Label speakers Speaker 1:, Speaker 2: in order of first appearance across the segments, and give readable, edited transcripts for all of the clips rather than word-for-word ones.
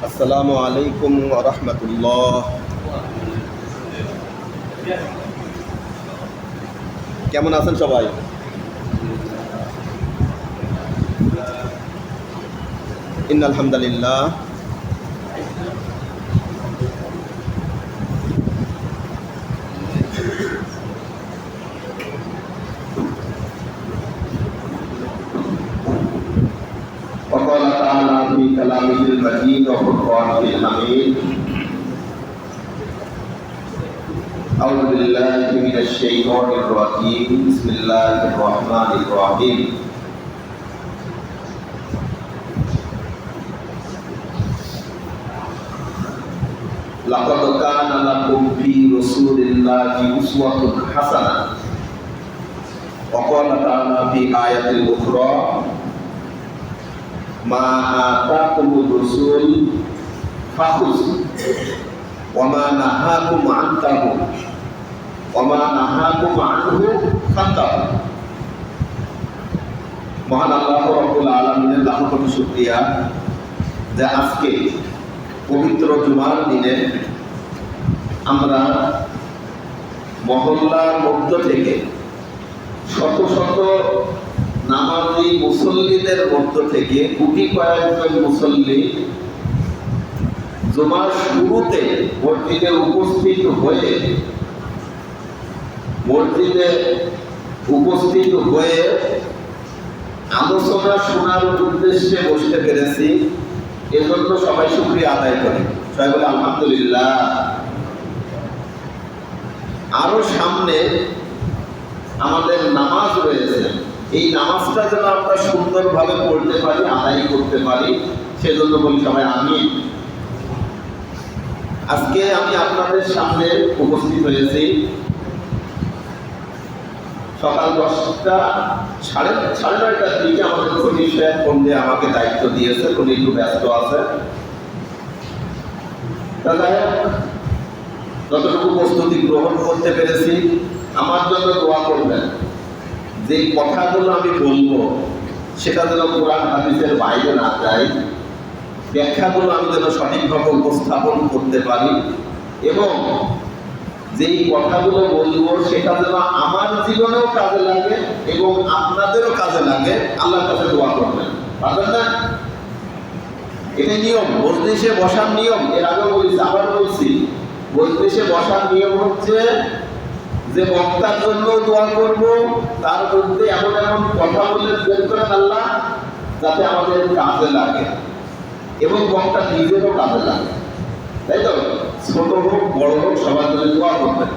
Speaker 1: আসসালামু আলাইকুম ওয়া রাহমাতুল্লাহ। কেমন আছেন সবাই? ইন্নাল হামদালিল্লাহ وقال تعالى في كلامه المجيد وفرقانه الحميد أعوذ بالله من الشيطان الرجيم بسم الله الرحمن الرحيم لقد كان لكم في رسول الله أسوة حسنة وقال تعالى في آية أخرى ما آتاكم الرسول فخذوا وما نهاكم عنه فانتهوا। মহান আল্লাহ রাব্বুল আলামিনের লাখ কোটি শুকরিয়া যে আজকে পবিত্র জুমার দিনে আমরা মহল্লার মধ্য থেকে শত শত নামাজি মুসল্লিদের মধ্য থেকে কোটি কয়েকজন মুসল্লি জুমার শুরুতে মসজিদে উপস্থিত হয়ে আলোচনা শোনার উদ্দেশ্যে বসতে পেরেছি। এজন্য সবাই শুকরিয়া আদায় করি, সবাই বলে আলহামদুলিল্লাহ। আরো সামনে আমাদের নামাজ রয়েছে, এই নামাজটা যেন আমরা সুন্দরভাবে পড়তে পারি, আদায় করতে পারি, সেজন্য বলি সবাই আমিন। আজকে আমি আপনাদের সামনে উপস্থিত হয়েছি সকাল 10টা সাড়ে 9টার দিকে। আমাদের খনিজ সাহেব ফোন দিয়ে আমাকে দায়িত্ব দিয়েছে, উনি একটু ব্যস্ত আছে। যতটুকু প্রস্তুতি গ্রহণ করতে পেরেছি, আমার জন্য দোয়া করবেন। যে কথাগুলো আমি বলবো সেটা যেন কোরআন হাদিসের বাইরে না যায়, ব্যাখ্যাগুলো আমি যেন সঠিকভাবে উপস্থাপন করতে পারি, এবং যেই কথাগুলো বলবো সেটা যেন আমার জীবনেও কাজে লাগে এবং আপনাদেরও কাজে লাগে। আল্লাহর কাছে দোয়া করবেন, পারবেন না? এটা নিয়ম, মজলিসে বসার নিয়ম। এর আগে বলছি, আবার বলছি, মজলিসে বসার নিয়ম হচ্ছে যে বক্তার জন্য দোয়া করব, তার মধ্যে এমন এমন কথা বলে বের করেন আল্লাহ যাতে আমাদের কাজে লাগে এবং বক্তা নিজেরও কাজে লাগে, তাই তো? ছোট হোক বড় হোক সবার জন্য দোয়া করবেন।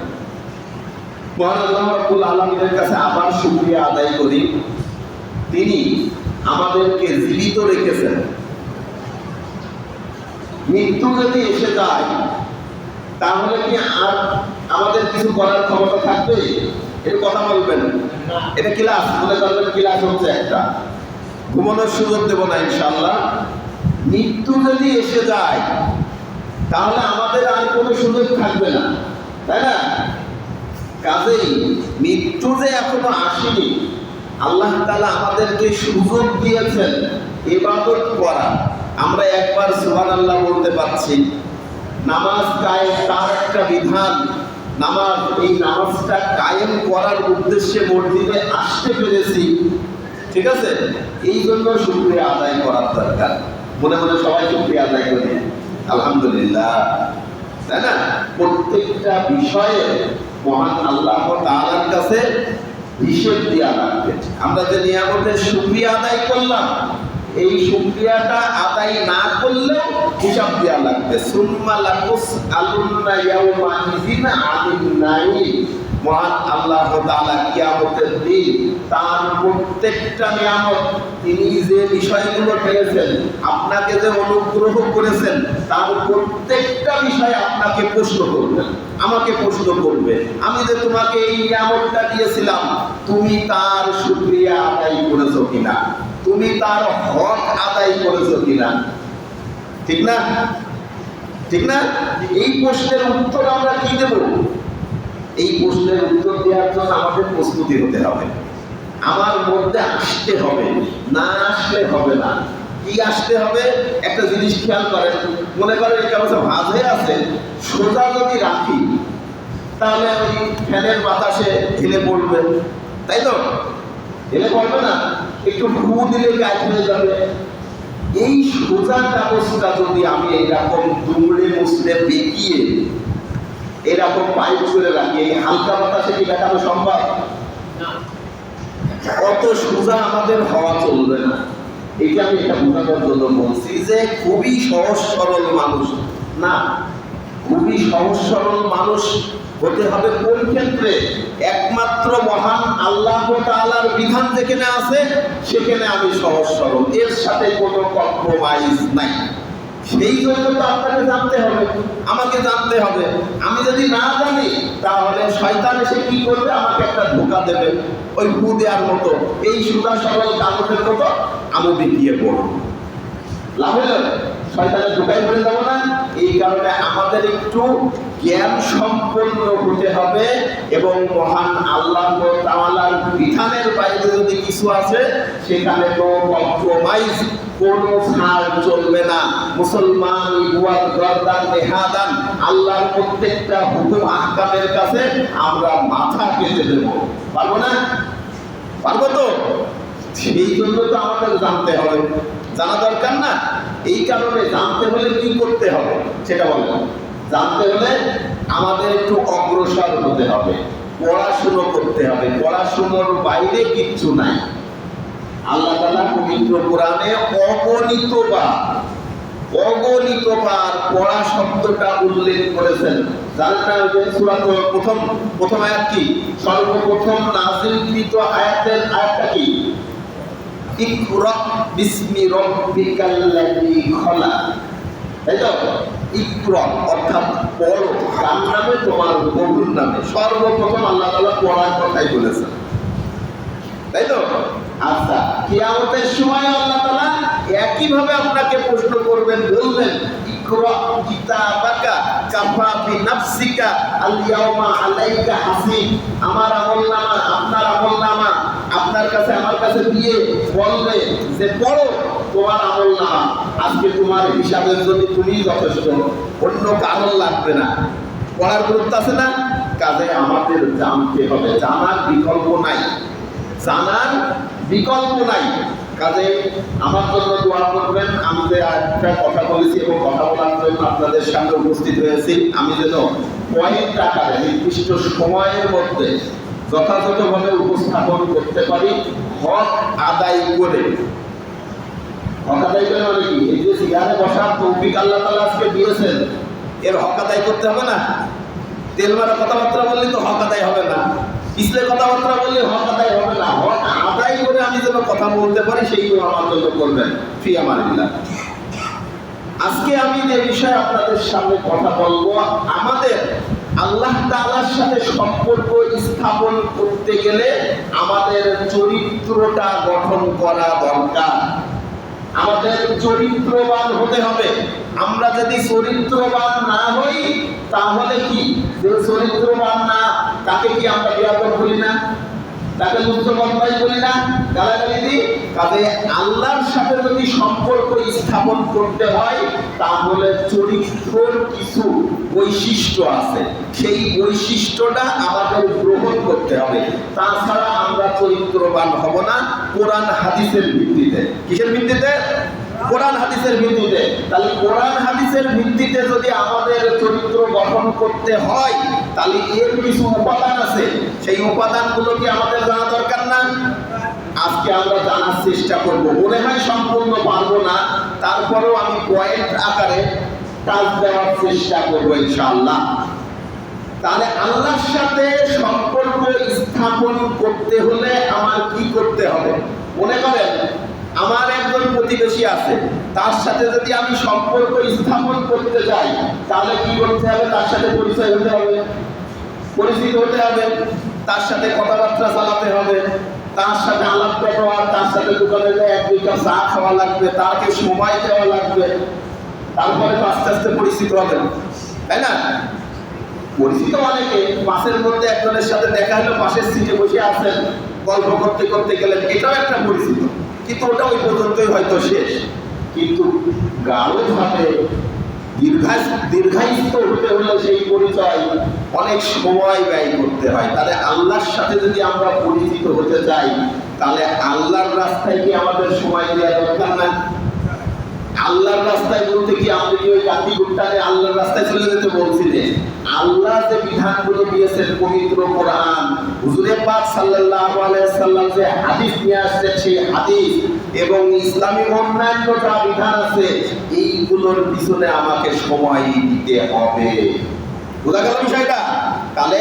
Speaker 1: মহান আল্লাহ রাব্বুল আলামিনের কাছে আবার শুকরিয়া আদায় করি, তিনি আমাদেরকে জীবিত রেখেছেন। মৃত্যু যদি এসে যায় তাহলে কি আর আমাদের কিছু করার ক্ষমতা থাকবে? এর কথা বলবেন। এটা ক্লাস, মনে করবেন ক্লাস হচ্ছে একটা, ঘুমানোর সুযোগ দেব না ইনশাআল্লাহ। মৃত্যু যদি এসে যায় তাহলে আমাদের আর কোনো সুযোগ থাকবে না, তাই না? কাজেই মৃত্যু যে এখনো আসেনি, আল্লাহ তাআলা আমাদেরকে সুযোগ দিয়েছেন ইবাদত করা। আমরা একবার সুবহানাল্লাহ বলতে পারছি। নামাজ কায়েম তার একটা বিধান। নামাজ, এই নামাজটা কায়েম করার উদ্দেশ্যে মসজিদে আসতে পেরেছি, ঠিক আছে? এই জন্য শুকরিয়া আদায় করার দরকার। মনে মনে সবাই শুকরিয়া আদায় করি আলহামদুলিল্লাহ, তাই না? প্রত্যেকটা বিষয়ে মহান আল্লাহ তাআলার কাছে হিসেব দেওয়া লাগবে। আমরা যে নিয়ামতের শুকরিয়া আদায় করলাম, এই শুকরিয়াটা আদায় না করলেও হিসাব দেওয়া লাগবে। সুম্মা লাতুসআলুন্না ইয়াওমা ইযিন আনিন নাঈম। মহান আল্লাহ তাআলা কিয়ামতের দিন তার প্রত্যেকটা নিয়ামত, তিনি যে বিষয়গুলো পেয়েছেন, আপনাকে যে অনুগ্রহ করেছেন, তার প্রত্যেকটা বিষয়ে আপনাকে প্রশ্ন করবেন, আমাকে প্রশ্ন করবে। আমি যে তোমাকে এই নিয়ামতটা দিয়েছিলাম, তুমি তার শুকরিয়া আদায় করেছো কিনা, তুমি তার হক আদায় করেছো কিনা, ঠিক না? ঠিক না? এই প্রশ্নের উত্তর আমরা কি দেব? এই প্রশ্নের উত্তর দেওয়ার জন্য আমাদের প্রস্তুতি হতে হবে, আমার মধ্যে আসতে হবে, না আসলে হবে না। কি আসতে হবে একটা জিনিস খেয়াল করেন, মনে করেন এটা অবশ্য ভাঁজ হয়ে আছে, সোজা যদি রাখি তাহলে ওই ফ্যানের বাতাসে ঢিলে পড়বে, তাই তো? ঢিলে পড়বে না, একটু ফু দিলে গাছ হয়ে যাবে। এই সোজা কাগজটা যদি আমি এরকম দুমড়ে মুছড়ে বেঁকিয়ে এরকম পাইপ করে রাখি, এই হালকা বাতাসে কি দেখানো সম্ভব? অত সোজা আমাদের হওয়া চলবে না। এটা আমি এটা বোঝানোর জন্য বলছি যে খুবই সহজ সরল মানুষ না, খুবই সহজ সরল মানুষ হতে হবে কোন ক্ষেত্রে? একমাত্র মহান আল্লাহ তাআলার বিধান যেখানে আছে সেখানে আমি সহজ সরল, এর সাথে কোনো কম্প্রোমাইজ নাই। সেই জন্য তো আপনাকে জানতে হবে, আমাকে জানতে হবে। আমি যদি না জানি তাহলে শয়তান এসে কি করবে? আমাকে একটা ধোঁকা দেবে, ওই ফু দেওয়ার মতো, এই সুদা সরল কাগজের মতো আমি বেরিয়ে পড়ব, লাভ হলো শয়তানের ধোঁকায় পড়ে যাবো না। এই কারণে আমাদের একটু জ্ঞান সম্পন্ন হতে হবে এবং মহান আল্লাহ তাআলার বিধানের বাইরে যদি কিছু আছে সেখানে কোনো কম্প্রোমাইজ, কোনো ছাড় চলবে না। মুসলমান ইহুয়াল গর্দান নেহাদান, আল্লাহর প্রত্যেকটা হুকুম আহকামের কাছে আমরা মাথা পেতে দেব, পারবো না? পারবো তো? সেই জন্য তো আমাদের জানতে হবে, জানা দরকার না? এই কারণে জানতে হলে কি করতে হবে সেটা বললাম। জানতে হলে আমাদের একটু অগ্রসর হতে হবে, পড়াশুনো করতে হবে। পড়াশুনোর বাইরে কিচ্ছু নাই। আল্লাহ তাআলা পবিত্র কোরআনে অগণিতবার পড়া শব্দটা উল্লেখ করেছেন। জানেন না যে সূরা প্রথম আয়াত কি? সর্বপ্রথম নাযিলকৃত আয়াতটা কি? ইকরা বিসমি রাব্বিকাল্লাযী খলাক, তাই তো? ইকরা অর্থাৎ পড়ো, কার নামে? তোমার প্রভুর নামে। সর্বপ্রথম আল্লাহ তাআলা পড়ার কথাই বলেছেন, তাই তো? আচ্ছা, কিয়ামতের সময় আল্লাহ তাআলা একইভাবে আপনাকে প্রশ্ন করবেন, বলবেন ইকরা কিতাবাকা কাফা বিনাফসিকা আল ইয়াওমা আলাইকা হাসিব। আমার আমলনামা, আপনার আমলনামা আপনার কাছে আমার কাছে দিয়ে বলবে যে পড়ো তোমার আমলনামা, আজকে তোমার হিসাবের জন্য তুমিই যথেষ্ট, অন্য কারণ লাগবে না। পড়ার গুরুত্ব আছে না? কাজে আমাদের জানতে হবে, জানার বিকল্প নাই, জানার বিকল্প নাই। কাজে আমার জন্য দোয়া করবেন। আমি যে একটা কথা বলেছি এবং কথা বলার জন্য আপনাদের সামনে উপস্থিত হয়েছি, আমি যেন পয়েন্ট আকারে নির্দিষ্ট সময়ের মধ্যে যথাযথভাবে উপস্থাপন করতে পারি, হক আদায় করে। হক আদায় করে মানে কি? এই যে সিগারে বসার তৌফিক আল্লাহ তাআলা আজকে দিয়েছেন, এর হক আদায় করতে হবে না? তেল মারা কথাবার্তা বললে তো হক আদায় হবে না, পিছলে কথাবার্তা বললে হক আদায় হবে না। হক আদায় করে আমি যেন কথা বলতে পারি সেইগুলো আমার জন্য করবেন, ফি আমানিল্লাহ। আজকে আমি যে বিষয়ে আপনাদের সামনে কথা বলবো, আমাদের আল্লাহ তাআলার সাথে সম্পর্ক স্থাপন করতে গেলে আমাদের চরিত্রটা গঠন করা দরকার। আমাদের চরিত্রবান হতে হবে। আমরা যদি চরিত্রবান না হই তাহলে কি? যে চরিত্রবান না তাকে কি আমরা বিয়াদব বলি না? তাকে লুচ্চবন্দাই বলি না? গালাগালি দিই? কাজে আল্লাহর সাথে যদি সম্পর্ক স্থাপন করতে হয় তাহলে চরিত্রের কিছু বৈশিষ্ট্য আছে, সেই বৈশিষ্ট্যটা আমাদের গ্রহণ করতে হবে। তাছাড়া আমরা চরিত্রবান হব না। কোরআন হাদিসের ভিত্তিতে। কিসের ভিত্তিতে? কোরআন হাদিসের ভিত্তিতে। তাহলে কোরআন হাদিসের ভিত্তিতে যদি আমাদের চরিত্র গঠন করতে হয় তাহলে এর কিছু উপাদান আছে, সেই উপাদানগুলো কি আমাদের জানা দরকার না? আজকে আমরা জানার চেষ্টা করব। মনে হয় সম্পূর্ণ পারবো না, তারপরেও আমি পয়েন্ট আকারে টাচ দেওয়ার চেষ্টা করবো ইনশাআল্লাহ। তাহলে আল্লাহর সাথে সম্পর্ক স্থাপন করতে হলে আমার কি করতে হবে? মনে করেন আমার একজন প্রতিবেশী আছে, তার সাথে যদি আমি সম্পর্ক স্থাপন করতে চাই তাহলে কি করতে হবে? তার সাথে পরিচয় হতে হবে, পরিচিত হতে হবে, তার সাথে কথাবার্তা চালাতে হবে, তার সাথে আলাপ ব্যবহার, তার সাথে দোকানে যায় এক দুই কাপ চা খাওয়া লাগবে, তাকে সময় দেওয়া লাগবে, তারপরে তো আস্তে আস্তে পরিচিত হবে, তাই না? পরিচিত অনেকে বাসের মধ্যে একজনের সাথে দেখা হলো, পাশের সিটে বসে আছেন, গল্প করতে করতে গেলেন, এটাও একটা পরিচিত, কিন্তু ওটা ওই পর্যন্তই হয়তো শেষ। কিন্তু গাঢ়ভাবে দীর্ঘায়িত হতে হলে সেই পরিচয় অনেক সময় ব্যয় করতে হয়। তাহলে আল্লাহর সাথে যদি আমরা পরিচিত হতে চাই, তাহলে আল্লাহর রাস্তায় কি আমাদের সময় দেওয়া দরকার না? আল্লাহর রাস্তায় বলতে কি আপনি কি ওই জাতি গুট্টারে আল্লাহর রাস্তায় চলে যেতে বলছিলেন? আল্লাহ যে বিধানগুলো দিয়েছেন পবিত্র কোরআন, হুজুরে পাক সাল্লাল্লাহু আলাইহি সাল্লাম যে হাদিস নিয়ে আসছেন, সেই হাদিস এবং ইসলামী অন্যান্য যা বিধান আছে, এইগুলোর পিছনে আমাকে সময় দিতে হবে। বোঝা গেল বিষয়টা? তাহলে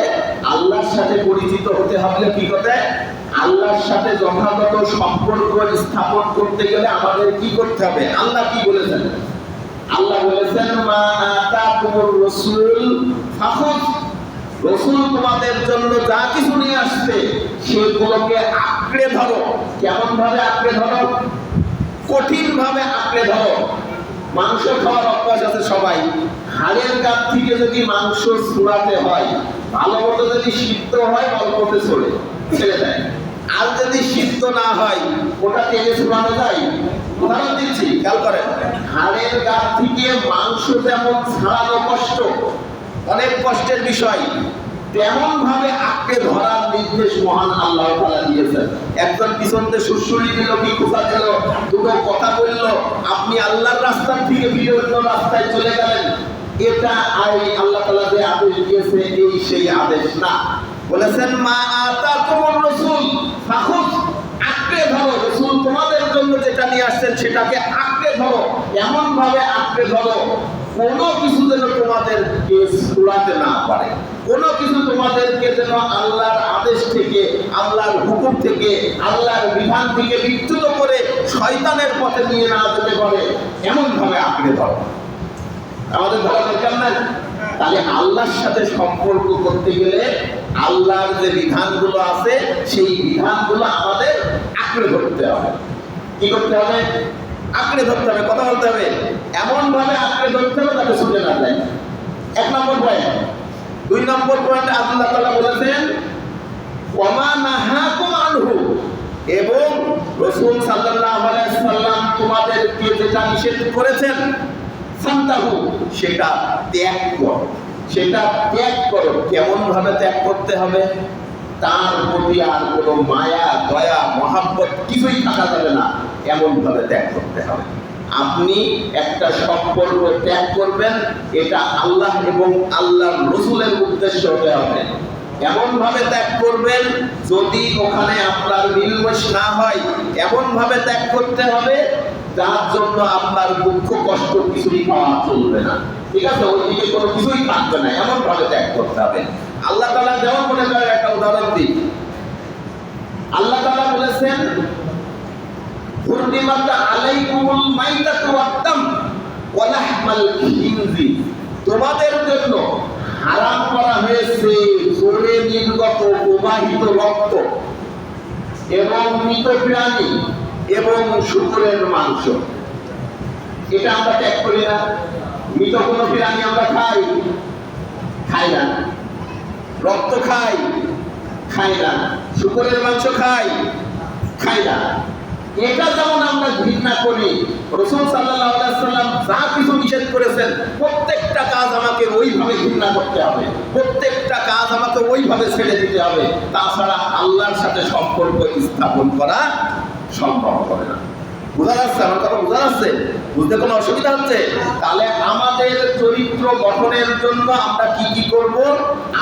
Speaker 1: আল্লাহর সাথে পরিচিত হতে হলে কি করতে? আল্লাহর সাথে যথাযথ সম্পর্ক স্থাপন করতে গেলে আমাদের কি করতে হবে? আল্লাহ কি বলেছেন? আল্লাহ বলেছেন, মা আতাকুমুর রাসূল ফাখুয। রাসূল তোমাদের জন্য যা কিছু নিয়ে আসছে সেগুলোকে আঁকড়ে ধরো। কেমন ভাবে আঁকড়ে ধরো? কঠিন ভাবে আঁকড়ে ধরো। মাংস খাওয়ার অভ্যাস আছে সবাই। হাড়ের কাছ থেকে যদি মাংস ছুড়াতে হয়, ভালো মতো যদি সিদ্ধ হয় অল্পতে ছেড়ে দেয়, আর যদি সিদ্ধ না হয় ওটা তেলে ছুড়ানো যায়? উদাহরণ দিচ্ছি, খেয়াল করেন। হাড়ের কাছ থেকে মাংস যেমন ছাড়ানো কষ্ট, অনেক কষ্টের বিষয়, তেমন ভাবে আঁকড়ে ধরার নির্দেশ মহান আল্লাহ তাআলা দিয়েছেন। একজন পিছন দিয়ে সুরসুরি দিল কি খোঁচা দিল, দুটো কথা বললো, আপনি আল্লাহর রাস্তার থেকে বিভিন্ন রাস্তায় চলে গেলেন, এটা আল্লাহ তাআলা যে আদেশ দিয়েছে এই সেই আদেশ না। বলেছেন, মা আতাকুমুর রাসূল ফাখুয। আঁকড়ে ধরো। রাসূল তোমাদের জন্য যেটা নিয়ে আসছেন সেটাকে আঁকড়ে ধরো। এমন ভাবে আঁকড়ে ধরো কোনো কিছু যেন তোমাদেরকে ছুড়াতে না পারে, কোনো কিছু তোমাদেরকে যেন আল্লাহর আদেশ থেকে, আল্লাহর হুকুম থেকে, আল্লাহর বিধান থেকে বিচ্যুত করে শয়তানের পথে নিয়ে না যেতে পারে, এমন ভাবে আঁকড়ে ধরো। আমাদের ধরা দরকার না? তাহলে আল্লাহর সাথে সম্পর্ক করতে গেলে আল্লাহর যে বিধানগুলো আছে সেই বিধানগুলো আমাদের আঁকড়ে ধরতে হবে। কি করতে হবে? আঁকড়ে ধরতে হবে, কথা বলতে হবে, এমন ভাবে আঁকড়ে ধরতে হবে যাতে ছুটে না যায়। 1 নম্বর পয়েন্ট। 2 নম্বর পয়েন্টে আল্লাহ তাআলা বলেছেন, ওয়ামা নাহাকুম আনহু। এবং রাসূল সাল্লাল্লাহু আলাইহি সাল্লাম তোমাদেরকে যেটা নিষেধ করেছেন, ফান্তাহু, সেটা ত্যাগ করো। সেটা ত্যাগ করো। কেমন ভাবে ত্যাগ করতে হবে? তার প্রতি আর কোনো মায়া, দয়া, মহাব্বত কিছুই থাকা যাবে না, এমন ভাবে ত্যাগ করতে হবে। আপনি একটা সম্পর্ক ত্যাগ করবেন, এটা আল্লাহ এবং আল্লাহর রাসূলের উদ্দেশ্য হতে হবে। এমন ভাবে ত্যাগ করবেন যদি ওখানে আপনার মিলমিশ না হয়, এমন ভাবে ত্যাগ করতে হবে যার জন্য আপনার দুঃখ কষ্ট কিছুই পাওয়া চলবে না। ঠিক আছে? ওইদিকে কোনো কিছুই থাকবে না, এমন ভাবে ত্যাগ করতে হবে। আল্লাহ তাআলা যেমন মনে করেন, একটা উদাহরণ দিই। আল্লাহ তাআলা বলেছেন, হুররিমাত আলাইকুমুল মাইতাতু ওয়াদ-দাম ওয়া লাহমাল খিনজির। তোমাদের জন্য হারাম করা হয়েছে জোরে নির্গত প্রবাহিত রক্ত এবং মৃত প্রাণী এবং শূকরের মাংস। এটা আমরা ত্যাগ করি না? মৃত কোনো প্রাণী আমরা খাই না। রক্ত খাই না। শূকরের মাংস খাই না। এটা যেমন আমরা ঘৃণা করি, রাসূল সাল্লাল্লাহু আলাইহি সাল্লাম যা কিছু নিষেধ করেছেন প্রত্যেকটা কাজ আমাকে ওইভাবে ঘৃণা করতে হবে, প্রত্যেকটা কাজ আমাকে ওইভাবে ছেড়ে দিতে হবে। তাছাড়া আল্লাহর সাথে সম্পর্ক স্থাপন করা সম্ভব হবে না। বোঝা যাচ্ছে? আমার কথা বোঝা যাচ্ছে? বুঝতে কোনো অসুবিধা হচ্ছে? তাহলে আমাদের চরিত্র গঠনের জন্য আমরা কি করব?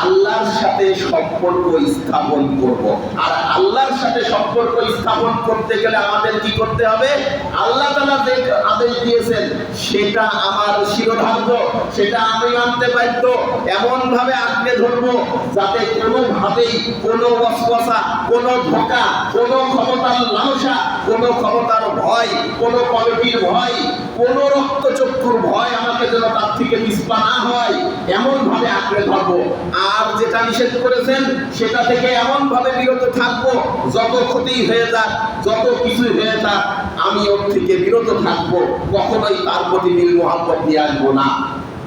Speaker 1: আল্লাহর সাথে সম্পর্ক স্থাপন করব। আর আল্লাহর সাথে সম্পর্ক স্থাপন করতে গেলে আমাদের কি করতে হবে? আল্লাহ তাআলা যে আদেশ দিয়েছেন সেটা আমার শিরোধার্য, সেটা আমি মানতে বাধ্য। এমন ভাবে আঁকড়ে ধরবো যাতে কোনোভাবেই কোনো ওয়াসওয়াসা, কোনো ধোঁকা, কোনো ক্ষমতার লালসা, কোনো ক্ষমতার ভয়, কোনো কমিটির ভয়, কোনো রক্তচক্ষুর ভয় আমাকে যেন তার থেকে নিষ্পা না হয়, এমন ভাবে আঁকড়ে ধরবো। আর যেটা নিষেধ করেছেন সেটা থেকে এমন ভাবে বিরত থাকবো, যত ক্ষতি হয়ে যাক, যত কিছু হয়ে যাক, আমি ওর থেকে বিরত থাকবো, কখনোই তার প্রতি মিল মোহাম্মত দিয়ে আসবো না।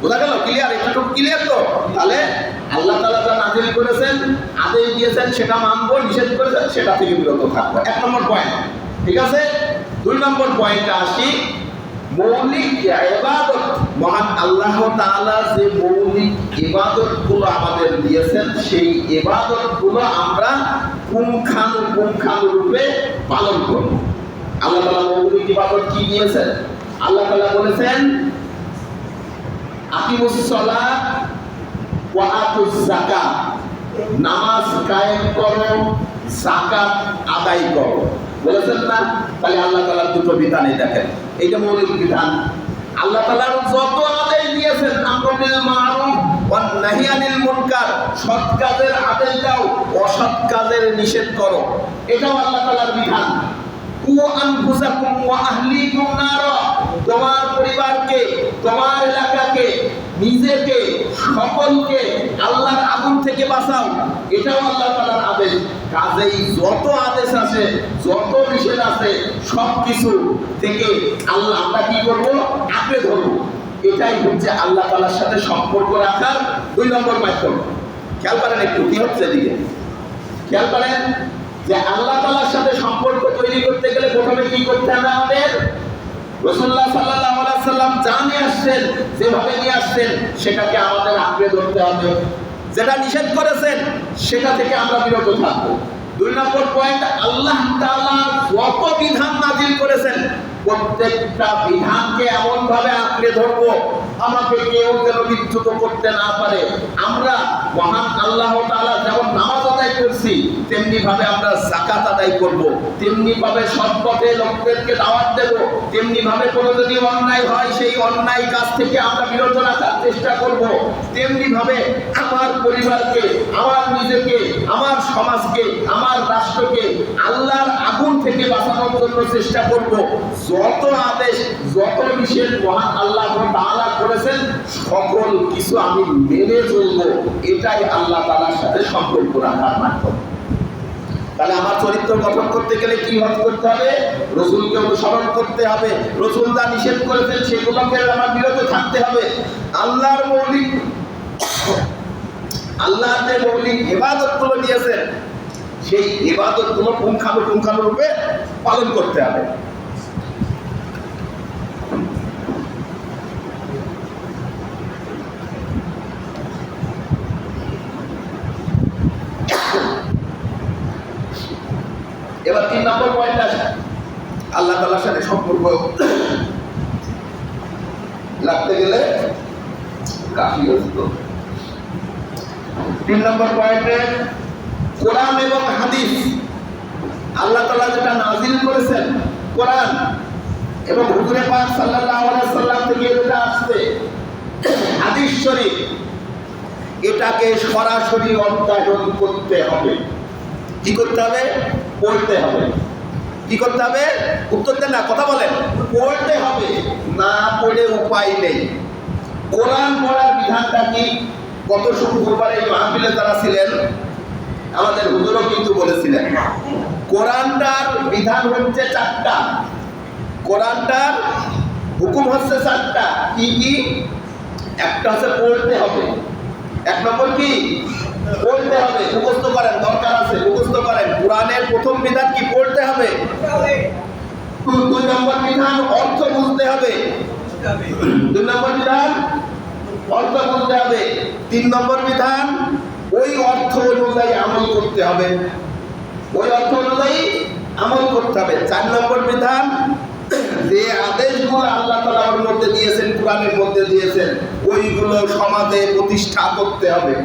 Speaker 1: বোঝা গেল? ক্লিয়ার? একটু ক্লিয়ার তো? তাহলে আল্লাহ তাআলা যা নাযিল করেছেন, আদেশ দিয়েছেন, সেটা মানবো, নিষেধ করেছেন সেটা থেকে বিরত থাকবো। 1 নম্বর পয়েন্ট। ঠিক আছে? 2 নম্বর পয়েন্টে আসি। মৌলিক ইবাদত, মহান আল্লাহ তাআলা যে মৌলিক ইবাদতগুলো আমাদের দিয়েছেন, সেই ইবাদতগুলো আমরা পুঙ্খানুপুঙ্খানুরূপে পালন করব। আল্লাহ তাআলা মৌলিক ইবাদত কি দিয়েছেন? আল্লাহ তাআলা বলেছেন, আকিমুস সালাত ওয়া আতুজ যাকাত, নামাজ কায়েম করো, যাকাত আদায় করো, বলেছেন না? তাহলে আল্লাহ তাআলার দুটো বিধান দেখেন, এইটা মৌলিক বিধান। আল্লাহ তাআলার যত আদেশ দিয়েছেন, আমরুল বিল মারুফ ওয়া নাহি আনিল মুনকার, সৎ কাজের আদেশ দাও, অসৎ কাজের নিষেধ করো, এটাও আল্লাহ তাআলার বিধান। কু আনফুসাকুম ওয়া আহলিকুম নারা, তোমার পরিবারকে, তোমার এলাকাকে, নিজেকে, সকলকে আল্লাহর আগুন থেকে বাঁচাও, এটাও আল্লাহ তাআলার আদেশ। কাজেই যত আদেশ আছে, যত নিষেধ আছে, সবকিছু থেকে আল্লাহ আমরা কি করব? আঁকড়ে ধরব। এটাই হচ্ছে আল্লাহ তাআলার সাথে সম্পর্ক রাখার 2 নম্বর মাধ্যম। খেয়াল করেন একটু কি হচ্ছে এদিকে, খেয়াল করেন যে আল্লাহ তাআলার সাথে সম্পর্ক তৈরি করতে গেলে প্রথমে কি করতে হবে আমাদের? রাসূলুল্লাহ সাল্লাল্লাহু আলাইহি ওয়াসাল্লাম যা নিয়ে আসছেন, যেভাবে নিয়ে আসছেন, সেটাকে আমাদের আঁকড়ে ধরতে হবে। যেটা নিষেধ করেছেন সেটা থেকে আমরা বিরত থাকবো। 2 নম্বর পয়েন্ট, আল্লাহ তাআলা যত বিধান নাযিল করেছেন, প্রত্যেকটা বিধানকে এমন ভাবে আঁকড়ে ধরবো আমাকে কেউ যেন বিচ্যুত করতে না পারে। আমরা মহান আল্লাহ তাআলা যেমন নামাজ আদায় করছি, তেমনি ভাবে আমরা যাকাত আদায় করব, তেমনি ভাবে সৎ পথে লোকদেরকে দাওয়াত দেব, তেমনি ভাবে কোনো যদি অন্যায় হয় সেই অন্যায় কাজ থেকে আমরা বিরত রাখার চেষ্টা করব, তেমনি ভাবে আমার পরিবারকে, আমার নিজেকে, আমার সমাজকে, আমার রাষ্ট্রকে আল্লাহর আগুন থেকে বাঁচানোর জন্য চেষ্টা করব। যত আদেশ, যত নিষেধ মহান আল্লাহ তাআলা করেছেন, সকল কিছু আমি মেনে চলব। এটাই আল্লাহ তাআলার সাথে সম্পর্ক রাখার মাধ্যম। তাহলে আমার চরিত্র গঠন করতে গেলে কি করতে হবে? রাসূলকে অনুসরণ করতে হবে, রাসূল যা নিষেধ করেছেন সেগুলোকে আমার বিরত থাকতে হবে। আল্লাহর মৌলিক ইবাদতগুলো দিয়েছেন, সেই ইবাদতগুলো পুঙ্খানুপুঙ্খানুরূপে পালন করতে হবে। এবার 3 নম্বর পয়েন্ট আসে, আল্লাহ তাআলার সাথে সম্পর্ক রাখতে গেলে কাফি হতো। 3 নম্বর পয়েন্টে কোরআন এবং হাদিস, আল্লাহ তাআলা যেটা নাযিল করেছেন কোরআন এবং হুজুরে পাক সাল্লাল্লাহু আলাইহি সাল্লাম থেকে যেটা আসছে হাদিস শরীফ, এটাকে সরাসরি অধ্যয়ন করতে হবে। কি করতে হবে? পড়তে হবে। কি করতে হবে? উত্তর দেন না, কথা বলেন। পড়তে হবে, না পড়ে উপায় নেই। কোরআন পড়ার বিধানটা কি? গত শুক্রবার এই মাহফিলে যারা ছিলেন, আমাদের হুজুরও কিন্তু বলেছিলেন, কোরআনটার বিধান হচ্ছে 4টা, কোরআনটার হুকুম হচ্ছে 4টা। কি কি? একটা হচ্ছে পড়তে হবে। 1 নম্বর কি? পড়তে হবে। মুখস্থ করেন, দরকার আছে মুখস্থ করেন। কোরআনের প্রথম বিধান কি? পড়তে হবে। 2 নম্বর বিধান অর্থ বুঝতে হবে। 2 নম্বর বিধান অর্থ বুঝতে হবে। 3 নম্বর বিধান ওই অর্থ অনুযায়ী আমল করতে হবে, ওই অর্থ অনুযায়ী আমল করতে হবে। 4 নম্বর বিধান, যে আদেশগুলো আল্লাহ তাআলা ওর মধ্যে দিয়েছেন, কোরআনের মধ্যে দিয়েছেন, ওইগুলো সমাজে প্রতিষ্ঠা করতে হবে।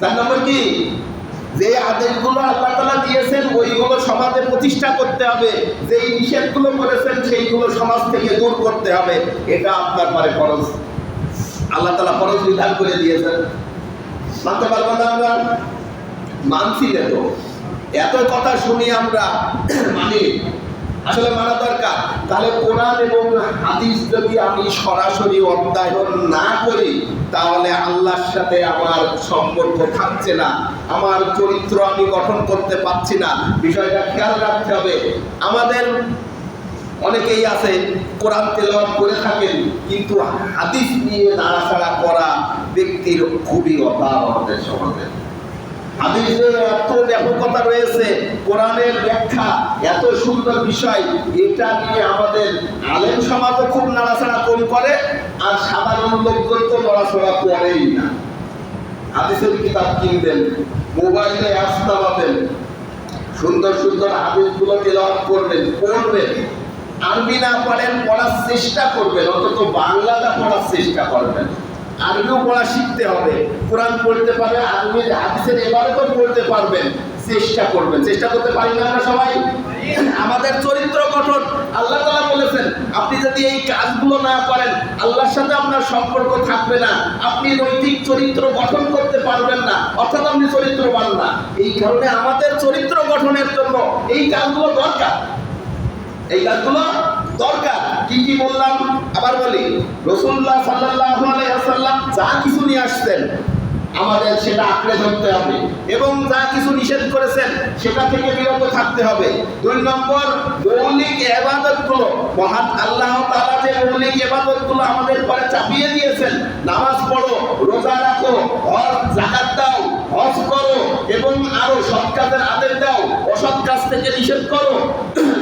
Speaker 1: 4 নম্বর কি? যে আদেশগুলো আল্লাহ তাআলা দিয়েছেন ওইগুলো সমাজে প্রতিষ্ঠা করতে হবে, যেই নিষেধগুলো করেছেন সেইগুলো সমাজ থেকে দূর করতে হবে। এটা আপনার পরে ফরজ, আল্লাহ তাআলা ফরজ বিধান করে দিয়েছেন। মানতে পারবো না আমরা? মানছি না তো, এত কথা শুনি আমরা, মানি, আসলে মানা দরকার। তাহলে কোরআন এবং হাদিস যদি আমি সরাসরি অধ্যয়ন না করি, তাহলে আল্লাহর সাথে আমার সম্পর্ক থাকছে না, আমার চরিত্র আমি গঠন করতে পারছি না। বিষয়টা খেয়াল রাখতে হবে। আমাদের অনেকেই আছে কোরআন তেলাওয়াত করে থাকেন, কিন্তু হাদিস নিয়ে নাড়াচাড়া করা ব্যক্তির খুবই অভাব আমাদের সমাজে। হাদিসের এত ব্যাপকতা রয়েছে, কোরআনের ব্যাখ্যা এত সুন্দর বিষয়, এটা নিয়ে আমাদের আলেম সমাজও খুব নাড়াচাড়া কম করে, আর সাধারণ লোকজন তো নড়াচড়া করেই না। হাদিসের কিতাব কিনবেন, মোবাইলে অ্যাপস চালাবেন, সুন্দর সুন্দর হাদিসগুলো তেলাওয়াত করবেন, পড়বেন। আরবি না পারেন পড়ার চেষ্টা করবেন, অন্তত বাংলাটা পড়ার চেষ্টা করবেন। আরবিও পড়া শিখতে হবে। কোরআন পড়তে পারে, আরবি হাদিসের এবারেও পড়তে পারবেন, চেষ্টা করবেন। চেষ্টা করতে পারি না আমরা সবাই? আমাদের চরিত্র গঠন, আল্লাহ তাআলা বলেছেন আপনি যদি এই কাজগুলো না করেন আল্লাহর সাথে আপনার সম্পর্ক থাকবে না, আপনি নৈতিক চরিত্র গঠন করতে পারবেন না, অর্থাৎ আপনি চরিত্রবান না। এই কারণে আমাদের চরিত্র গঠনের জন্য এই কাজগুলো দরকার। এই কাজগুলো দরকার। কি কি বললাম আবার বলি, রাসূলুল্লাহ সাল্লাল্লাহু আলাইহি ওয়াসাল্লাম যা কিছু নিয়ে আসছেন আমাদের সেটা আঁকড়ে ধরতে হবে, এবং যা কিছু নিষেধ করেছেন সেটা থেকে বিরত থাকতে হবে। 2 নম্বর, মৌলিক ইবাদতগুলো, মহান আল্লাহ তাআলা যে মৌলিক ইবাদতগুলো আমাদের উপরে চাপিয়ে দিয়েছেন, নামাজ পড়ো, রোজা রাখো, হজ যাকাত দাও, হজ করো, এবং আরো সৎ কাজের আদেশ দাও, অসৎ কাজ থেকে নিষেধ করো,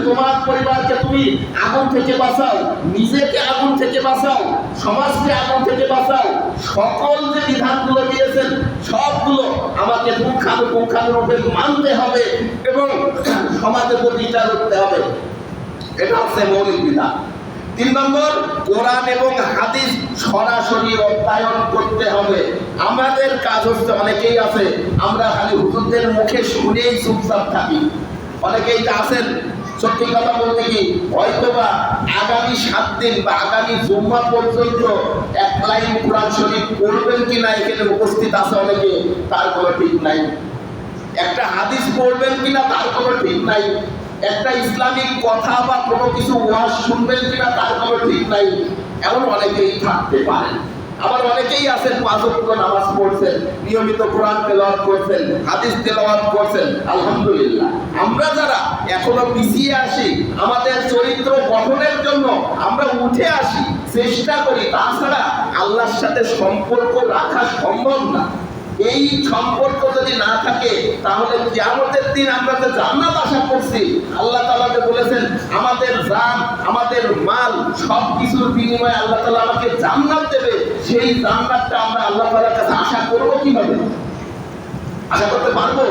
Speaker 1: তোমার পরিবারকে তুমি আগুন থেকে বাঁচাও, নিজেকে আগুন থেকে বাঁচাও, সমাজকে আগুন থেকে বাঁচাও, সকল যে বিধানগুলো দিয়েছেন সবগুলো আমাকে পুঙ্খানুপুঙ্খানুরূপে মানতে হবে এবং সমাজে প্রতিষ্ঠা করতে হবে। এটা হচ্ছে মৌলিক বিধান। 3 নম্বর, কোরআন এবং হাদিস সরাসরি অধ্যয়ন করতে হবে। আমাদের কাজ হচ্ছে, অনেকেই আছে আমরা খালি হুজুরদের মুখে শুনেই চুপচাপ থাকি। অনেকেই তো আছেন, সত্যি কথা বলতে কি, হয়তোবা আগামী 7 দিন বা আগামী জুম্মা পর্যন্ত 1 লাইন কোরআন শরীফ পড়বেন কিনা এখানে উপস্থিত আছে অনেকে, তার কোনো ঠিক নাই। একটা হাদিস পড়বেন কিনা তার কোনো ঠিক নাই। একটা ইসলামিক কথা বা কোনো কিছু ওয়াজ শুনবেন কিনা তার কোনো ঠিক নাই। এমন অনেকেই থাকতে পারেন। আবার অনেকেই আছেন 5 ওয়াক্ত নামাজ পড়ছেন, নিয়মিত কোরআন তেলাওয়াত করছেন, হাদিস তেলাওয়াত করছেন, আলহামদুলিল্লাহ। আমরা যারা এখনো পিছিয়ে আসি, আমাদের চরিত্র গঠনের জন্য আমরা উঠে আসি, চেষ্টা করি, তাছাড়া আল্লাহর সাথে সম্পর্ক রাখা সম্ভব না। এই সম্পর্ক যদি না থাকে তাহলে কিয়ামতের দিন আমরা যে জান্নাত আশা করছি, আল্লাহ তাআলা যে বলেছেন আমাদের জান, আমাদের মাল সব কিছুর বিনিময়ে আল্লাহ তাআলা আমাকে জান্নাত দেবে, সেই জান্নাতটা আমরা আল্লাহ তাআলার কাছে আশা করব কিভাবে? আশা করতে পারবো?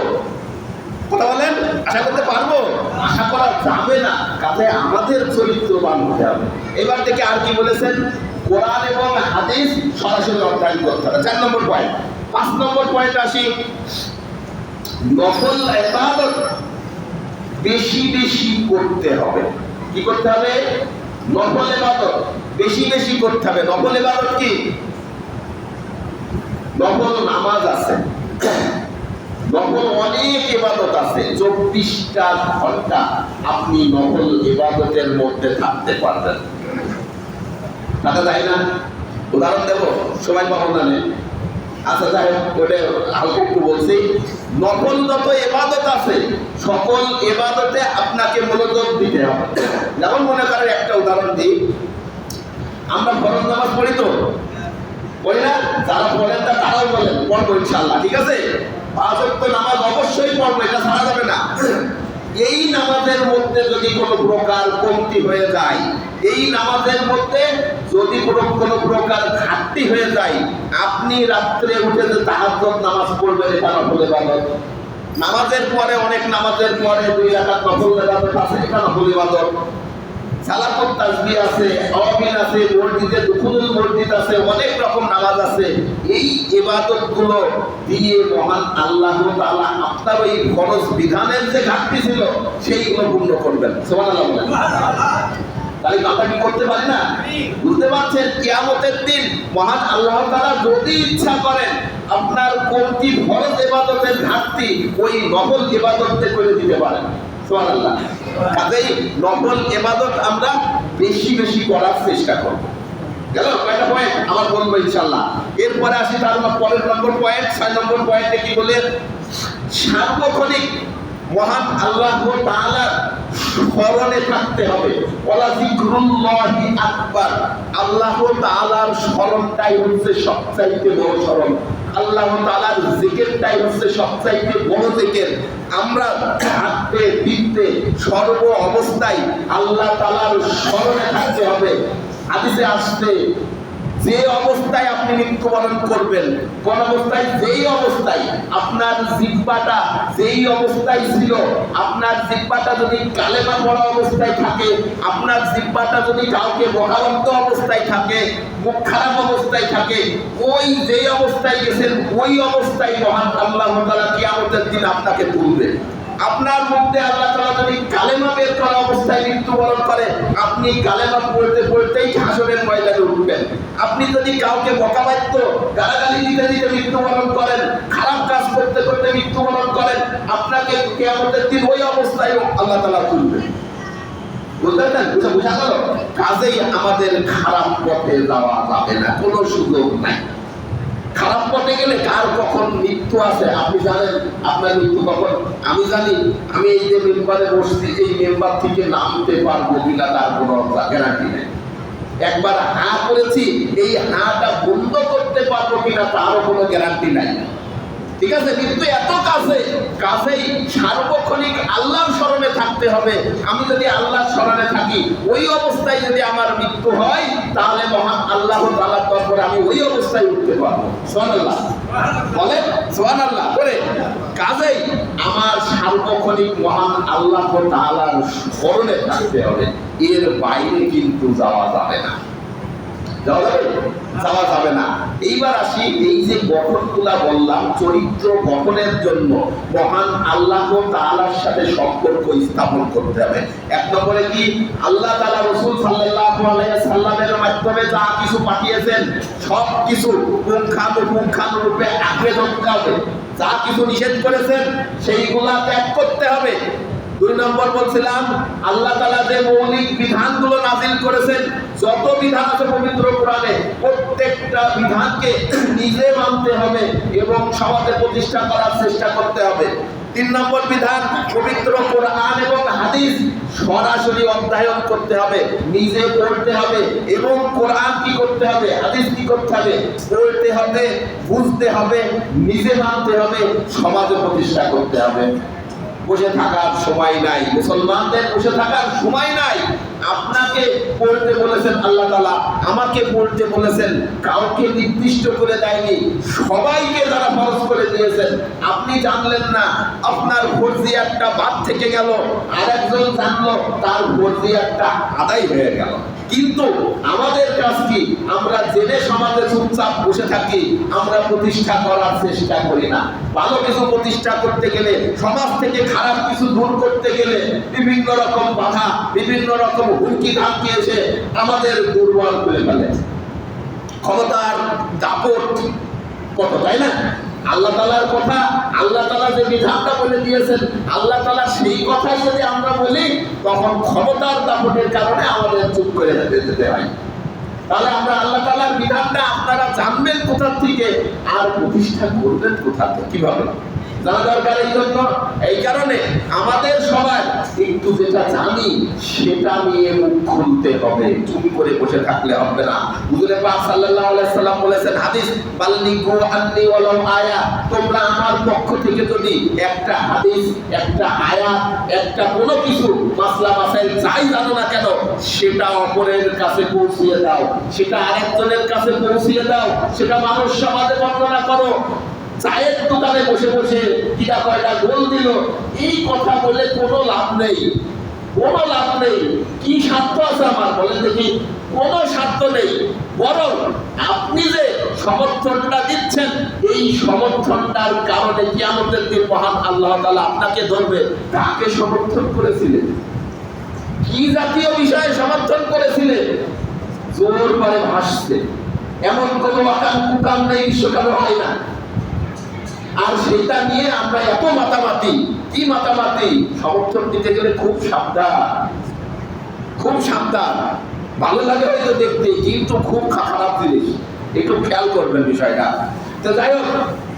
Speaker 1: কথা বলেন, আশা করতে পারবো? আশা করা যাবে না। কাজে আমাদের চরিত্রবান হতে হবে। এবার থেকে আর কি বলেছেন? কোরআন এবং হাদিস সরাসরি অধ্যয়ন করতে হবে। 4 নম্বর পয়েন্ট। 5 নম্বর পয়েন্ট আসি, নফল ইবাদত বেশি বেশি করতে হবে। কি করতে হবে? নফল ইবাদত বেশি বেশি করতে হবে। নফল ইবাদত কি? নফল নামাজ আছে, নফল অনেক ইবাদত আছে। 24টা ঘন্টা আপনি নফল ইবাদতের মধ্যে থাকতে পারবেন। থাকা যায় না? উদাহরণ দেব, সবাই পাবো না। আচ্ছা যাই হোক, ওটা হালকা একটু বলছি। নফল যত ইবাদত আছে সকল ইবাদতে আপনাকে মনোযোগ দিতে হবে। যেমন মনে করেন, একটা উদাহরণ দিই, আমরা ফরজ নামাজ পড়ি তো, পড়ি না? যারা পড়েন না তারাও বলেন পড়বো ইনশাআল্লাহ, ঠিক আছে? 5 ওয়াক্ত নামাজ অবশ্যই পড়বো, এটা ছাড়া যাবে না। এই নামাজের মধ্যে যদি কোনো প্রকার কমতি হয়ে যায়, এই নামাজের মধ্যে যদি কোনো প্রকার ঘাটতি হয়ে যায়, আপনি রাত্রে উঠে যে তাহাজ্জুদ নামাজ পড়বেন, এটা নফল ইবাদত। নামাজের পরে, অনেক নামাজের পরে 2 রাকাত নফল ইবাদত আছে, এটা নফল ইবাদত। সালাতুত তাসবিহ আছে, আওয়াবিন আছে, মসজিদে দুখুলুল মসজিদ আছে, অনেক রকম নামাজ আছে। এই ইবাদতগুলো দিয়ে মহান আল্লাহ তাআলা আপনার ওই ফরজ বিধানের যে ঘাটতি ছিল সেইগুলো পূর্ণ করবেন। সুবহানাল্লাহ বলেন। তাহলে আমরা কি করতে পারি না? বুঝতে পারছেন? কিয়ামতের দিন মহান আল্লাহ তাআলা যদি ইচ্ছা করেন আপনার কোনটি ফরজ ইবাদতের ঘাটতি ওই নফল ইবাদতে করে দিতে পারেন। সুবহানাল্লাহ। কাজেই নফল ইবাদত আমরা বেশি বেশি করার চেষ্টা করব। গেল কয়টা পয়েন্ট? আমার বলবো ইনশাআল্লাহ। এরপরে আসি তার পরের নম্বর পয়েন্ট, 6 নম্বর পয়েন্টে কি বলে? সার্বক্ষণিক মহান আল্লাহ তাআলার স্মরণে থাকতে হবে। ওয়ালা যিকরুল্লাহি আকবার। আল্লাহ তাআলার স্মরণটাই হচ্ছে সবচাইতে বড় স্মরণ। আল্লাহ তাআলার জিকিরটাই হচ্ছে সবচাইতে বড় জিকির। আমরা হাঁটতে ফিরতে সর্ব অবস্থায় আল্লাহ তাআলার স্মরণে থাকতে হবে। হাদিসে আসছে যে অবস্থায় আপনি মৃত্যুবরণ করবেন, কোন অবস্থায়, যেই অবস্থায় আপনার জিহ্বাটা যেই অবস্থায় ছিল, আপনার জিহ্বাটা যদি কালেমা পড়া অবস্থায় থাকে, আপনার জিহ্বাটা যদি কাউকে বকাবদ্ধ অবস্থায় থাকে, মুখ খারাপ অবস্থায় থাকে, ওই যেই অবস্থায় গেছেন ওই অবস্থায় মহান আল্লাহ তাআলা কিয়ামতের দিন আপনাকে তুলবে। আপনার মধ্যে আল্লাহ তাআলা যদি কালেমা বের করা অবস্থায় মৃত্যুবরণ করে, আপনি কালেমা পড়তে পড়তেই হাসরের ময়দানে উঠবেন। আপনি যদি কাউকে বকাবাদ্য গালাগালি দিতে দিতে মৃত্যুবরণ করেন, খারাপ কাজ করতে করতে মৃত্যুবরণ করেন, আপনাকে কিয়ামতের দিন ওই অবস্থায় আল্লাহ তাআলা তুলবে। বুঝলেন? বুঝা গেল? কাজেই আমাদের খারাপ পথে যাওয়া যাবে না, কোনো সুযোগ নাই। খারাপ পথে গেলে কার কখন মৃত্যু আছে আপনি জানেন? আপনার মৃত্যু কখন আমি জানি। আমি এই যে মেম্বারে বসছি, এই মেম্বার থেকে নামতে পারবো কিনা তার কোনো গ্যারান্টি নেই। একবার হা করেছি, এই হাটা বন্ধ করতে পারবো কিনা তারও কোনো গ্যারান্টি নাই। ঠিক আছে? কিন্তু এত কাছেই সার্বক্ষণিক আল্লাহর স্মরণে থাকতে হবে। আমি যদি আল্লাহর স্মরণে থাকি, ওই অবস্থায় যদি আমার মৃত্যু হয়, তাহলে মহান আল্লাহ তাআলার দরবারে আমি ওই অবস্থায় উঠতে পারবো। সুবহানাল্লাহ বলেন, সুবহানাল্লাহ করে। কাজেই আমার সার্বক্ষণিক মহান আল্লাহ তাআলার স্মরণে থাকতে হবে, এর বাইরে কিন্তু যাওয়া যাবে না। যাওয়া যাবে না। এইবার আসি, এই যে গঠনগুলা বললাম, চরিত্র গঠনের জন্য মহান আল্লাহ তাআলার সাথে সম্পর্ক স্থাপন করতে হবে। এক নম্বরে কি, আল্লাহ তাআলা রাসূল সাল্লাল্লাহু আলাইহি সাল্লামের মাধ্যমে যা কিছু পাঠিয়েছেন সব কিছু পুঙ্খানুপুঙ্খানুরূপে আঁকড়ে ধরতে হবে। যা কিছু নিষেধ করেছেন সেইগুলা ত্যাগ করতে হবে। দুই নম্বর বলছিলাম, আল্লাহ তাআলা যে মৌলিক বিধানগুলো নাযিল করেছেন, যত বিধান আছে পবিত্র কোরআনে, প্রত্যেকটা বিধানকে নিজে মানতে হবে এবং সমাজে প্রতিষ্ঠা করার চেষ্টা করতে হবে। তিন নম্বর বিধান, পবিত্র কোরআন এবং হাদিস সরাসরি অধ্যয়ন করতে হবে, নিজে পড়তে হবে এবং কোরআন কি করতে হবে, হাদিস কি করতে হবে, পড়তে হবে, বুঝতে হবে, নিজে মানতে হবে, সমাজে প্রতিষ্ঠা করতে হবে। বসে থাকার সময় নাই, মুসলমানদের বসে থাকার সময় নাই। আপনাকে পড়তে বলেছেন আল্লাহ তাআলা, আমাকে পড়তে বলেছেন, কাউকে নির্দিষ্ট করে দেয়নি, সবাইকে যারা ফরজ করে দিয়েছেন। আপনি জানলেন না, আপনার ফরজিয়াতটা বাদ থেকে গেল, আরেকজন জানলো, তার ফরজিয়াতটা আদায় হয়ে গেল। কিন্তু আমাদের কাজ কি, আমরা জেনে সমাজে চুপচাপ বসে থাকি, আমরা প্রতিষ্ঠা করার চেষ্টা করি না। ভালো কিছু প্রতিষ্ঠা করতে গেলে, সমাজ থেকে খারাপ কিছু দূর করতে গেলে বিভিন্ন রকম বাধা, বিভিন্ন রকম হুমকি ধামকি এসে আমাদের দুর্বল করে ফেলে। ক্ষমতার দাপট কত, তাই না? আল্লাহ তাআলার কথা, আল্লাহ তাআলা যে বিধানটা বলে দিয়েছেন, আল্লাহ তাআলা সেই কথাই যদি আমরা বলি, তখন ক্ষমতার দাপটের কারণে আমাদের চুপ করে যেতে হয়। তাহলে আমরা আল্লাহ তাআলার বিধানটা আপনারা জানবেন কোথা থেকে, আর প্রতিষ্ঠা করবেন কোথা থেকে, কিভাবে জানা দরকার। এই কারণে আমাদের সবার একটু যেটা জানি সেটা নিয়ে মুখ খুলতে হবে, চুপ করে বসে থাকলে হবে না। হুজুরে পাক সাল্লাল্লাহু আলাইহি সাল্লাম বলেছেন, হাদিস, বাল্লিগু আন্নি ওয়ালাউ আয়া, তোমরা আমার পক্ষ থেকে যদি একটা হাদিস, একটা আয়াত, একটা কোনো কিছু মাসলা মাসাইল যাই জানো না কেন, সেটা অপরের কাছে পৌঁছিয়ে দাও, সেটা আরেকজনের কাছে পৌঁছিয়ে দাও, সেটা মানুষ সমাজে বর্ণনা করো। চায়ের দোকানে বসে বসে কিটা কয়টা গোল দিল, এই কথা বলে কোনো লাভ নেই, কোনো লাভ নেই। কি স্বার্থ আছে আমার, বলেন দেখি? কোনো স্বার্থ নেই। বরং আপনি যে সমর্থনটা দিচ্ছেন, এই সমর্থনটার কারণে কিয়ামতের দিন মহান আল্লাহ তাআলা আপনাকে ধরবে। কাকে সমর্থন করেছিলেন, কি জাতীয় বিষয়ে সমর্থন করেছিলেন? জোর করে ভাসছে, এমন কোনো আকাম নেই, বিশ্বকালে হয় না। আর সেটা নিয়ে আমরা এত মাতামাতি, কি মাতামাতি! সমর্থন দিতে গেলে খুব সাবধান, খুব সাবধান। ভালো লাগে হয়তো দেখতে, কিন্তু খুব খারাপ জিনিস, একটু খেয়াল করবেন বিষয়টা। তো যাই হোক,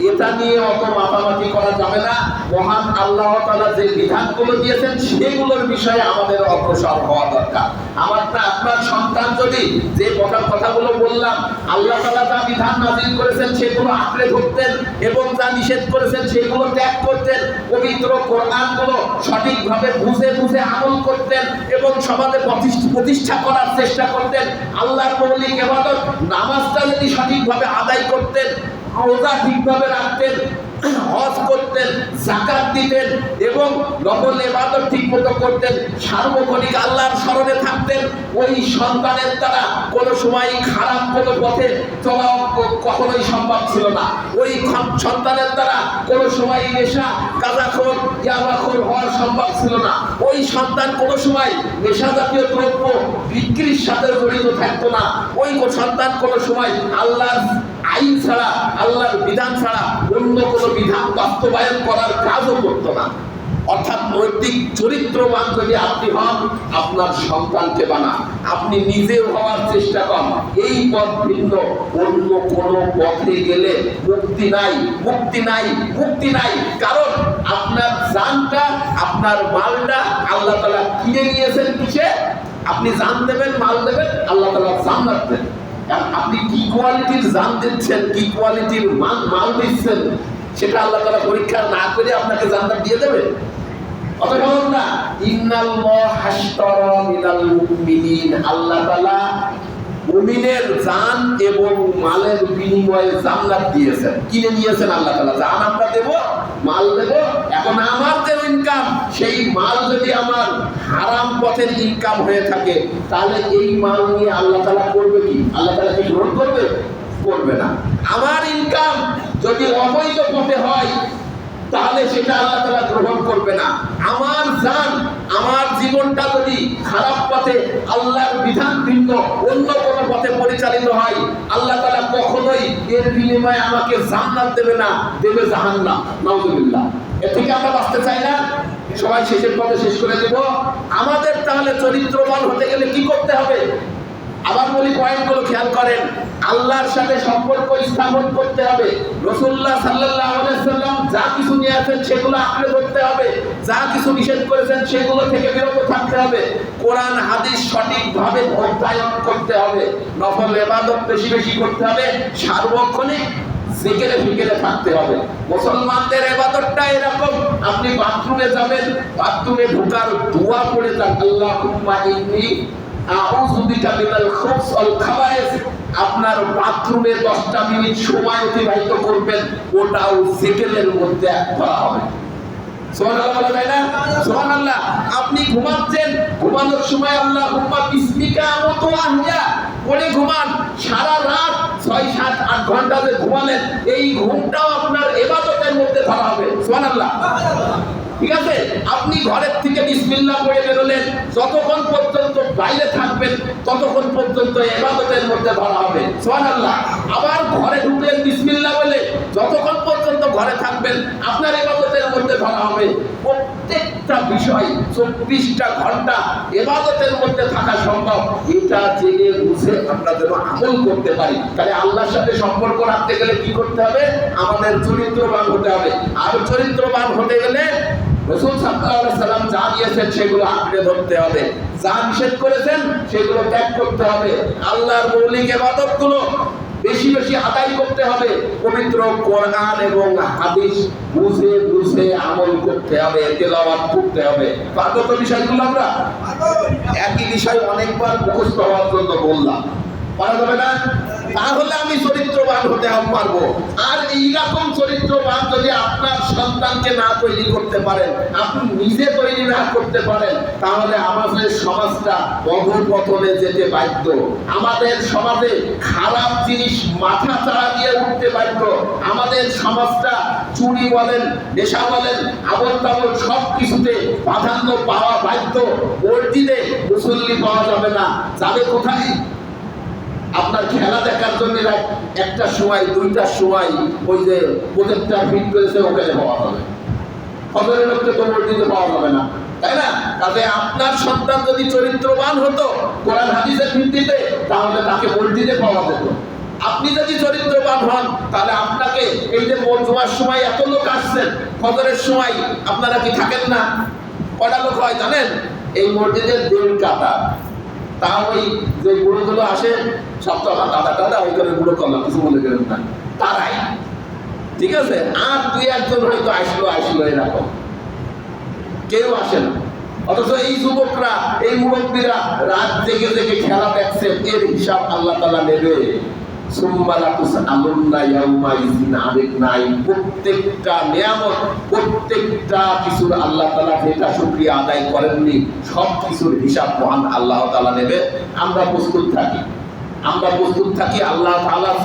Speaker 1: এটা নিয়ে অত মাতামাতি করা যাবে না। মহান আল্লাহ তাআলা যে বিধানগুলো দিয়েছেন সেগুলোর বিষয়ে আমাদের অগ্রসর হওয়া দরকার। আপনার সন্তান যদি যে কথাগুলো বললাম, আল্লাহ তাআলা যা বিধান নাযিল করেছেন সেগুলো আঁকড়ে ধরতেন এবং যা নিষেধ করেছেন সেগুলো ত্যাগ করতেন। পবিত্র কোরআনগুলো সঠিকভাবে বুঝে বুঝে আমল করতেন এবং সমাজে প্রতিষ্ঠা করার চেষ্টা করতেন। আল্লাহর মৌলিক ইবাদত নামাজটা যদি সঠিকভাবে আদায় করতেন, রোজা ঠিকভাবে রাখতেন, হজ করতেন, যাকাত দিতেন এবং নফল ইবাদত ঠিকমতো করতেন, সার্বক্ষণিক আল্লাহর স্মরণে থাকতেন, ওই সন্তানের দ্বারা কোনো সময় খারাপ কোনো পথে চলা কখনোই সম্ভব ছিল না। ওই সন্তানের দ্বারা কোনো সময় নেশা, গাঁজাখোর, ইয়াবাখোর হওয়ার সম্ভব ছিল না। ওই সন্তান কোনো সময় নেশা জাতীয় দ্রব্য বিক্রির সাথে জড়িত থাকতো না। ওই সন্তান কোনো সময় আল্লাহর আইন ছাড়া, আল্লাহর বিধান ছাড়া অন্য কোনো বিধান বাস্তবায়ন করার কাজও করতো না। অর্থাৎ নৈতিক চরিত্রবান যদি আপনি হন, আপনার সন্তানকে বানান, আপনি নিজেও হওয়ার চেষ্টা করেন। এই পথ ভিন্ন, অন্য কোনো পথে গেলে মুক্তি নাই, মুক্তি নাই, মুক্তি নাই। কারণ আপনার জানটা, আপনার মালটা আল্লাহ তাআলা কিনে নিয়েছেন কিসে? আপনি জান দেবেন, মাল দেবেন, আল্লাহ তাআলা জান রাখবেন। আপনি কি কোয়ালিটির জান দিচ্ছেন, কি কোয়ালিটির মাল দিচ্ছেন, সেটা আল্লাহ তাআলা পরীক্ষা না করে আপনাকে জান্নাত দিয়ে দেবে? আল্লাহ তাআলা মুমিনের জান এবং মালের বিনিময়ে জান্নাত দিয়েছেন, কিনে নিয়েছেন। আল্লাহ তাআলা জান আমরা দেব, মাল দেব। এখন আমার যে ইনকাম, সেই মাল যদি আমার হারাম পথের ইনকাম হয়ে থাকে, তাহলে এই মাল নিয়ে আল্লাহ তাআলা করবে কি? আল্লাহ তাআলা কি গ্রহণ করবে? করবে না। আমার ইনকাম যদি অবৈধ পথে হয়, তাহলে সেটা আল্লাহ তাআলা গ্রহণ করবে না। আমার জান, আমার জীবনটা যদি খারাপ পথে, আল্লাহর বিধান ভিন্ন অন্য কোনো পথে পরিচালিত হয়, আল্লাহ তাআলা কখনোই এর বিনিময়ে আমাকে জান্নাত দেবে না, দেবে জাহান্নাম। নাউযুবিল্লাহ। এর থেকে আমরা বাঁচতে চাই না। সবাই শেষের পথে শেষ করে দেব। আমাদের তাহলে চরিত্রবান হতে গেলে কি করতে হবে? আবার বলি, পয়েন্টগুলো খেয়াল করেন। আল্লাহর সাথে সম্পর্ক স্থাপন করতে হবে। রাসূলুল্লাহ সাল্লাল্লাহু আলাইহি ওয়াসাল্লাম যা কিছু নিয়েছেন সেগুলো আঁকড়ে ধরতে হবে, যা কিছু নিষেধ করেছেন সেগুলো থেকে বিরত থাকতে হবে। কোরআন হাদিস সঠিকভাবে অধ্যয়ন করতে হবে। নফল ইবাদত বেশি বেশি করতে হবে। সার্বক্ষণিক জিকিরে ফিকিরে থাকতে হবে। মুসলমানদের ইবাদতটা এরকম, আপনি বাথরুমে যাবেন, বাথরুমে ঢোকার দোয়া পড়ে যান, আল্লাহুম্মা ইন্নী আউযু বিকা মিনাল খুবস ওয়াল খাবায়েস। আপনার বাথরুমে 10টা মিনিট সময় অতিবাহিত করবেন, ওটাও জিকিরের মধ্যে করা হবে। সুবহানাল্লাহ বলা যায় না? সুবহানাল্লাহ। আপনি ঘুমাচ্ছেন, ঘুমানোর সময় আল্লাহুম্মা বিসমিকা আমুতু ওয়া আহইয়া পড়ে ঘুমান। সারা রাত 6, 7, 8 ঘন্টা যে ঘুমালেন, এই ঘুমটাও আপনার ইবাদতের মধ্যে ধরা হবে। সুবহানাল্লাহ। ঠিক আছে? আপনি ঘরের থেকে বিসমিল্লাহ পড়ে বেরোলেন, যতক্ষণ পর্যন্ত বাইরে থাকবেন ততক্ষণ পর্যন্ত ইবাদতের মধ্যে ধরা হবে। সুবহানাল্লাহ। আবার ঘরে ঢুকলেন বিসমিল্লাহ বলে, যতক্ষণ পর্যন্ত ঘরে থাকবেন আপনার ইবাদতের মধ্যে ধরা হবে। প্রত্যেকটা বিষয় 24টা ঘন্টা ইবাদতের মধ্যে থাকা সম্ভব। এটা জেনে বুঝে আমরা যেন আমল করতে পারি। তাহলে আল্লাহর সাথে সম্পর্ক রাখতে গেলে কি করতে হবে? আমাদের চরিত্রবান হতে হবে। আর চরিত্রবান হতে গেলে রাসূল সাল্লাল্লাহু আলাইহি ওয়াসাল্লাম যা দিয়েছেন সেগুলো আঁকড়ে ধরতে হবে, যা নিষেধ করেছেন সেগুলো ত্যাগ করতে হবে। আল্লাহর মৌলিক ইবাদতগুলো বেশি বেশি আদায় করতে হবে। পবিত্র কোরআন এবং হাদিস বুঝে বুঝে আমল করতে হবে, তেলাওয়াত করতে হবে। পারত বিষয়গুলো আমরা একই বিষয় অনেকবার মুখস্থ হওয়ার জন্য বললাম, পারা যাবে না? তাহলে আমি চরিত্রবান হতে পারবো। আর এইরকম চরিত্রবান যদি আপনার সন্তানকে না তৈরি করতে পারেন, আপনি নিজে তৈরি না করতে পারেন, তাহলে আমাদের সমাজটা অধঃপতনে যেতে বাধ্য। আমাদের সমাজে খারাপ জিনিস মাথা চাড়া দিয়ে উঠতে বাধ্য। আমাদের সমাজটা চুরি বলেন, নেশা বলেন, আবল তাবল সব কিছুতে প্রাধান্য পাওয়া বাধ্য। মসজিদে মুসল্লি পাওয়া যাবে না, যাবে কোথায়? আপনার খেলা দেখার জন্য একটা সময়, 2টার সময় ওই যে প্রজেক্টর ফিট করেছে ওখানে পাওয়া যাবে। ফজরের লোককে তো মসজিদে পাওয়া যাবে না, তাই না? তাহলে আপনার সন্তান যদি চরিত্রবান হতো কোরআন হাদিসের ভিত্তিতে, তাহলে তাকে মসজিদে পাওয়া যেত। আপনি যদি চরিত্রবান হন, তাহলে আপনাকে এই যে জুমার সময় এত লোক আসছেন, ফজরের সময় আপনারা কি থাকেন না? কটা লোক হয় জানেন? এই মসজিদের 1.5 কাতা। তা ওই যে বুড়োগুলো আসে সব তো আমার দাদা দাদা ওই করে বুড়ো করলাম, কিছু মনে করেন না, তারাই। ঠিক আছে, আর দুই একজন হয়তো আসলো এরকম, কেউ আসে না। অথচ এই যুবকরা, এই মুরব্বীরা রাত জেগে জেগে খেলা দেখছে, এর হিসাব আল্লাহ তাআলা নেবে। প্রত্যেকটা নিয়ামত, প্রত্যেকটা কিছুর আল্লাহ তাআলা যেটা শুকরিয়া আদায় করেননি, সব কিছুর হিসাব মহান আল্লাহ তাআলা নেবে। আমরা প্রস্তুত থাকি আল্লাহ তাআলার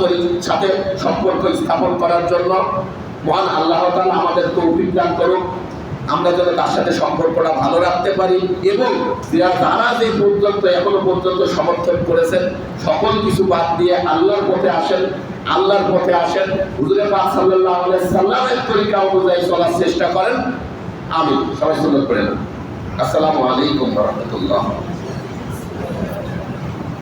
Speaker 1: সাথে সম্পর্ক স্থাপন করার জন্য। মহান আল্লাহ তাআলা আমাদের তৌফিক দান করুন, আমরা যেন তার সাথে সম্পর্কটা ভালো রাখতে পারি, এবং যারা যে পর্যন্ত এখনো পর্যন্ত সমর্থন করেছেন সকল কিছু বাদ দিয়ে আল্লাহর পথে আসেন, হুজুরে পাক সাল্লাল্লাহু আলাইহি সাল্লামের তরিকা অনুযায়ী চলার চেষ্টা করেন। আমিন। সবাই সুন্নাত পড়েন। আসসালামু আলাইকুম ওয়া রাহমাতুল্লাহ।